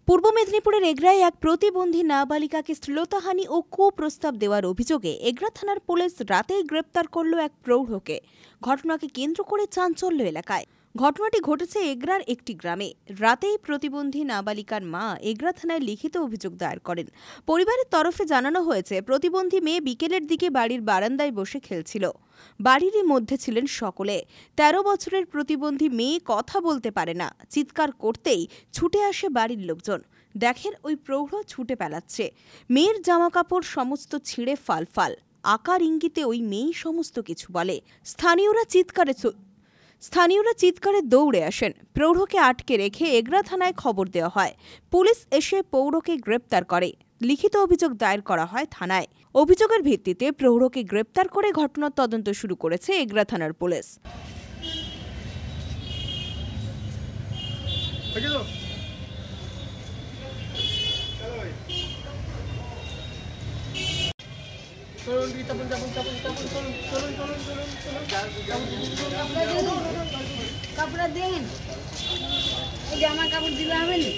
পূর্ব মেদিনীপুরের এগরায় এক প্রতিবন্ধী নাবালিকাকে শ্লীলতাহানি ও কুপ্রস্তাব দেওয়ার অভিযোগে এগরা থানার পুলিশ রাতেই গ্রেপ্তার করল এক প্রৌঢ়কে। ঘটনাকে কেন্দ্র করে চাঞ্চল্য এলাকায়। ঘটনাটি ঘটেছে এগরার একটি গ্রামে। রাতেই প্রতিবন্ধী নাবালিকার মা এগরা থানায় লিখিত অভিযোগ দায়ের করেন। পরিবারের তরফে জানানো হয়েছে, প্রতিবন্ধী মেয়ে বিকেলের দিকে বাড়ির বারান্দায় বসে খেলছিল। বাড়িরই মধ্যে ছিলেন সকলে। ১৩ বছরের প্রতিবন্ধী মেয়ে কথা বলতে পারে না। চিৎকার করতেই ছুটে আসে বাড়ির লোকজন। দেখেন ওই প্রৌঢ় ছুটে পালাচ্ছে। মেয়ের জামাকাপড় সমস্ত ছিঁড়ে ফালফাল। আকার ইঙ্গিতে ওই মেয়েই সমস্ত কিছু বলে। স্থানীয়রা চিৎকারে দৌড়ে আসেন। প্রৌঢ়কে আটকে রেখে এগরা থানায় খবর দেওয়া হয়। পুলিশ এসে প্রৌঢ়কে গ্রেপ্তার করে। লিখিত অভিযোগ দায়ের করা হয় থানায়। অভিযোগের ভিত্তিতে প্রৌঢ়কে গ্রেপ্তার করে ঘটনার তদন্ত শুরু করেছে এগরা থানার পুলিশ। কাপড় দেন, জামা কাপড় দিলে হবে না।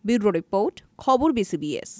ব্যুরো রিপোর্ট, খবর BCBS।